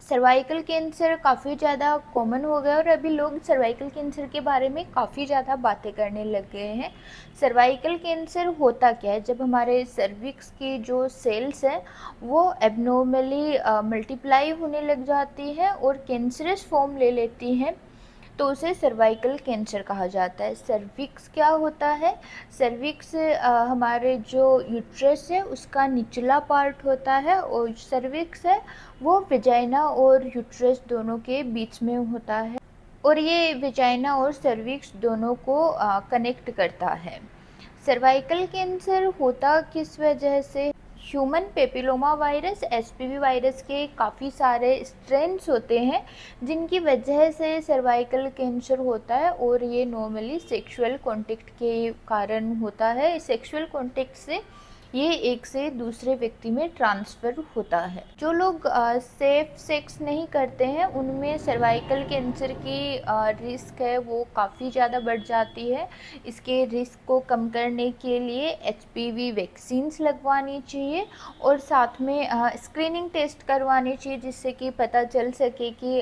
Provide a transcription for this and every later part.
Cervical cancer काफ़ी ज़्यादा common हो गया और अभी लोग सर्वाइकल कैंसर के बारे में काफ़ी ज़्यादा बातें करने लग गए हैं। सर्वाइकल कैंसर होता क्या है? जब हमारे सर्विक्स की जो सेल्स हैं वो एबनॉर्मली मल्टीप्लाई होने लग जाती हैं और कैंसरस फॉर्म ले लेती हैं, तो उसे सर्वाइकल कैंसर कहा जाता है। सर्विक्स क्या होता है? सर्विक्स हमारे जो यूट्रस है उसका निचला पार्ट होता है और सर्विक्स है वो वेजाइना और यूट्रस दोनों के बीच में होता है और ये वेजाइना और सर्विक्स दोनों को कनेक्ट करता है। सर्वाइकल कैंसर होता किस वजह से? Human papilloma virus HPV virus के काफ़ी सारे स्ट्रेन्स होते हैं जिनकी वजह से सर्वाइकल कैंसर होता है और ये नॉर्मली सेक्सुअल कांटेक्ट के कारण होता है। सेक्सुअल कांटेक्ट से ये एक से दूसरे व्यक्ति में ट्रांसफ़र होता है। जो लोग सेफ सेक्स नहीं करते हैं उनमें सर्वाइकल कैंसर की रिस्क है वो काफ़ी ज़्यादा बढ़ जाती है। इसके रिस्क को कम करने के लिए एचपीवी वैक्सीन्स लगवानी चाहिए और साथ में स्क्रीनिंग टेस्ट करवानी चाहिए जिससे कि पता चल सके कि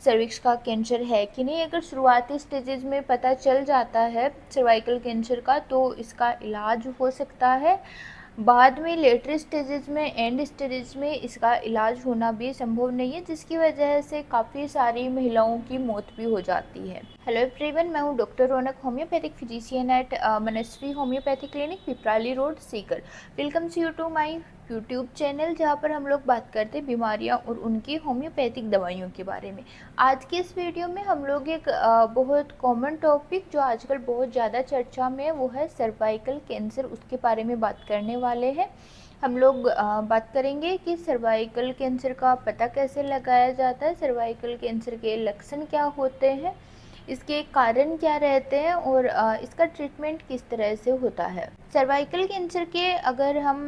सर्विक्स का कैंसर है कि नहीं। अगर शुरुआती स्टेजेस में पता चल जाता है सर्वाइकल कैंसर का तो इसका इलाज हो सकता है। बाद में लेटर स्टेजेस में एंड स्टेजेस में इसका इलाज होना भी संभव नहीं है जिसकी वजह से काफ़ी सारी महिलाओं की मौत भी हो जाती है। हेलो एवरीवन, मैं हूं doctor Raunak, homeopathic physician at Manasvi homeopathic clinic, Piprali road, Sikar. Welcome you to my YouTube channel जहां पर हम लोग बात करते हैं बीमारियां और उनकी होम्योपैथिक दवाइयों के बारे में। आज के इस वीडियो में हम लोग एक बहुत कॉमन टॉपिक जो आजकल बहुत ज़्यादा चर्चा में है वो है सर्वाइकल कैंसर, उसके बारे में बात करने वाले हैं। हम लोग बात करेंगे कि सर्वाइकल कैंसर का पता कैसे लगाया जाता है, सर्वाइकल कैंसर के लक्षण क्या होते हैं, इसके कारण क्या रहते हैं और इसका ट्रीटमेंट किस तरह से होता है। सर्वाइकल कैंसर के अगर हम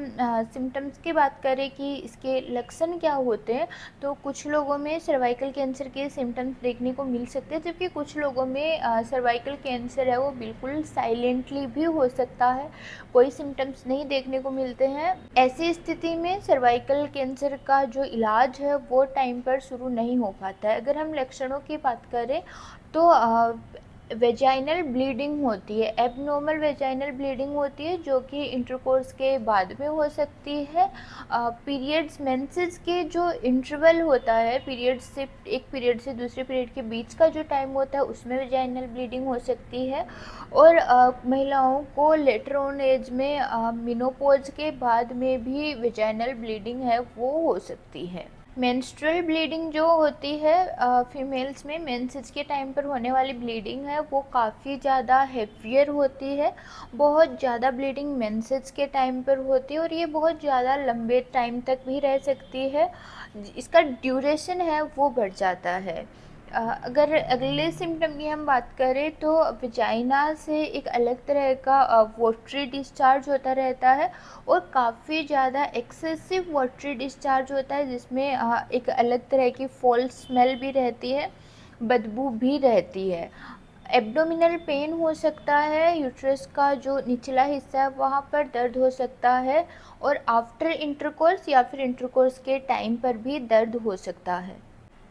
सिम्टम्स की बात करें कि इसके लक्षण क्या होते हैं तो कुछ लोगों में सर्वाइकल कैंसर के सिम्टम्स देखने को मिल सकते हैं जबकि कुछ लोगों में सर्वाइकल कैंसर है वो बिल्कुल साइलेंटली भी हो सकता है, कोई सिम्टम्स नहीं देखने को मिलते हैं। ऐसी स्थिति में सर्वाइकल कैंसर का जो इलाज है वो टाइम पर शुरू नहीं हो पाता है। अगर हम लक्षणों की बात करें तो वेजाइनल ब्लीडिंग होती है, एबनॉर्मल वेजाइनल ब्लीडिंग होती है जो कि इंटरकोर्स के बाद में हो सकती है। पीरियड्स मेंसेस के जो इंटरवल होता है, पीरियड से एक पीरियड से दूसरे पीरियड के बीच का जो टाइम होता है उसमें वेजाइनल ब्लीडिंग हो सकती है। और महिलाओं को लेटर ऑन एज में मेनोपॉज के बाद में भी वेजाइनल ब्लीडिंग है वो हो सकती है। मेंस्ट्रुअल ब्लीडिंग जो होती है फीमेल्स में मेंसेस के टाइम पर होने वाली ब्लीडिंग है वो काफ़ी ज़्यादा हेवियर होती है। बहुत ज़्यादा ब्लीडिंग मेंसेस के टाइम पर होती है और ये बहुत ज़्यादा लंबे टाइम तक भी रह सकती है। इसका ड्यूरेशन है वो बढ़ जाता है। अगर अगले सिम्टम की हम बात करें तो वजाइना से एक अलग तरह का वाटरी डिस्चार्ज होता रहता है और काफ़ी ज़्यादा एक्सेसिव वाटरी डिस्चार्ज होता है जिसमें एक अलग तरह की फॉल स्मेल भी रहती है, बदबू भी रहती है। एब्डोमिनल पेन हो सकता है, यूट्रस का जो निचला हिस्सा है वहाँ पर दर्द हो सकता है और आफ्टर इंटरकोर्स या फिर इंटरकोर्स के टाइम पर भी दर्द हो सकता है।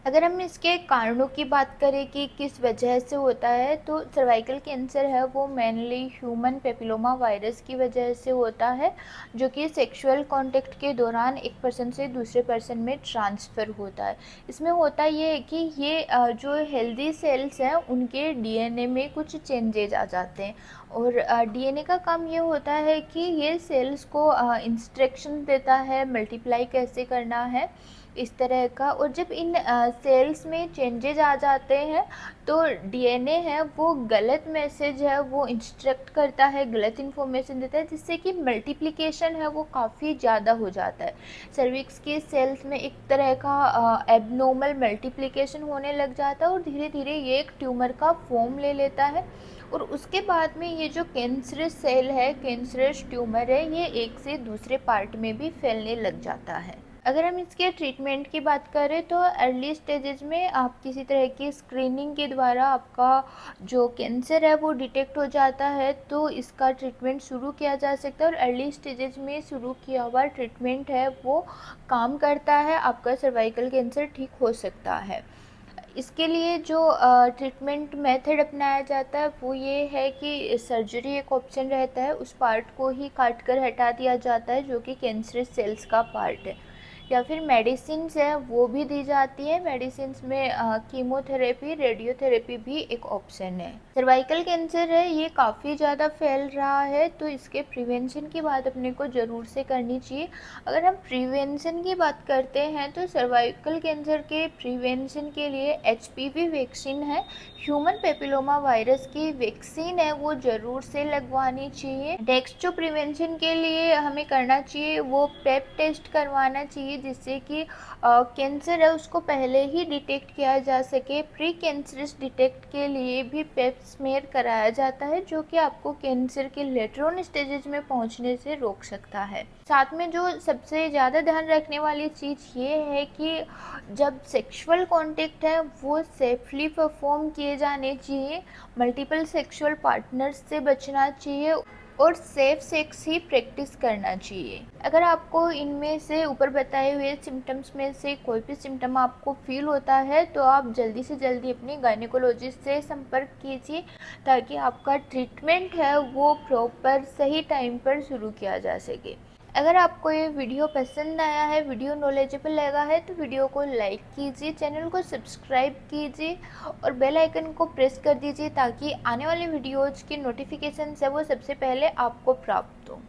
अगर हम इसके कारणों की बात करें कि किस वजह से होता है तो सर्वाइकल कैंसर है वो मेनली ह्यूमन पेपिलोमा वायरस की वजह से होता है जो कि सेक्सुअल कांटेक्ट के दौरान एक पर्सन से दूसरे पर्सन में ट्रांसफ़र होता है। इसमें होता ये है कि ये जो हेल्दी सेल्स हैं उनके डीएनए में कुछ चेंजेज आ जाते हैं और डीएनए का काम ये होता है कि ये सेल्स को इंस्ट्रक्शन देता है मल्टीप्लाई कैसे करना है, इस तरह का। और जब इन सेल्स में चेंजेज आ जाते हैं तो डीएनए है वो गलत मैसेज है वो इंस्ट्रक्ट करता है, गलत इन्फॉर्मेशन देता है जिससे कि मल्टीप्लिकेशन है वो काफ़ी ज़्यादा हो जाता है। सर्विक्स के सेल्स में एक तरह का एबनॉर्मल मल्टीप्लिकेशन होने लग जाता है और धीरे धीरे ये एक ट्यूमर का फॉर्म ले लेता है और उसके बाद में ये जो कैंसरस सेल है, कैंसरस ट्यूमर है, ये एक से दूसरे पार्ट में भी फैलने लग जाता है। अगर हम इसके ट्रीटमेंट की बात करें तो अर्ली स्टेजेस में आप किसी तरह की स्क्रीनिंग के द्वारा आपका जो कैंसर है वो डिटेक्ट हो जाता है, तो इसका ट्रीटमेंट शुरू किया जा सकता है और अर्ली स्टेजेस में शुरू किया हुआ ट्रीटमेंट है वो काम करता है, आपका सर्वाइकल कैंसर ठीक हो सकता है। इसके लिए जो ट्रीटमेंट मेथड अपनाया जाता है वो ये है कि सर्जरी एक ऑप्शन रहता है, उस पार्ट को ही काट कर हटा दिया जाता है जो कि कैंसरस सेल्स का पार्ट है, या फिर मेडिसिन्स है वो भी दी जाती है। मेडिसिन्स में कीमोथेरेपी, रेडियोथेरेपी भी एक ऑप्शन है। सर्वाइकल कैंसर है ये काफ़ी ज़्यादा फैल रहा है, तो इसके प्रिवेंशन की बात अपने को ज़रूर से करनी चाहिए। अगर हम प्रिवेंशन की बात करते हैं तो सर्वाइकल कैंसर के प्रिवेंशन के लिए एचपीवी वैक्सीन है, ह्यूमन पेपिलोमा वायरस की वैक्सीन है वो ज़रूर से लगवानी चाहिए। नेक्स्ट जो प्रिवेंशन के लिए हमें करना चाहिए वो पेप टेस्ट करवाना चाहिए, जिससे कि कैंसर है उसको पहले ही डिटेक्ट किया जा सके। प्री कैंसरस डिटेक्ट के लिए भी पेप स्मेयर कराया जाता है, जो कि आपको कैंसर के लेटर ऑन स्टेजेस में पहुंचने से रोक सकता है। साथ में जो सबसे ज़्यादा ध्यान रखने वाली चीज़ ये है कि जब सेक्सुअल कॉन्टेक्ट है वो सेफली परफॉर्म किए जाने चाहिए, मल्टीपल सेक्सुअल पार्टनर्स से बचना चाहिए और सेफ सेक्स ही प्रैक्टिस करना चाहिए। अगर आपको इनमें से ऊपर बताए हुए सिम्टम्स में से कोई भी सिम्टम आपको फील होता है तो आप जल्दी से जल्दी अपनी गायनेकोलॉजिस्ट से संपर्क कीजिए, ताकि आपका ट्रीटमेंट है वो प्रॉपर सही टाइम पर शुरू किया जा सके। अगर आपको ये वीडियो पसंद आया है, वीडियो नॉलेजेबल लगा है, तो वीडियो को लाइक कीजिए, चैनल को सब्सक्राइब कीजिए और बेल आइकन को प्रेस कर दीजिए, ताकि आने वाले वीडियोज़ की नोटिफिकेशन है वो सबसे पहले आपको प्राप्त हो।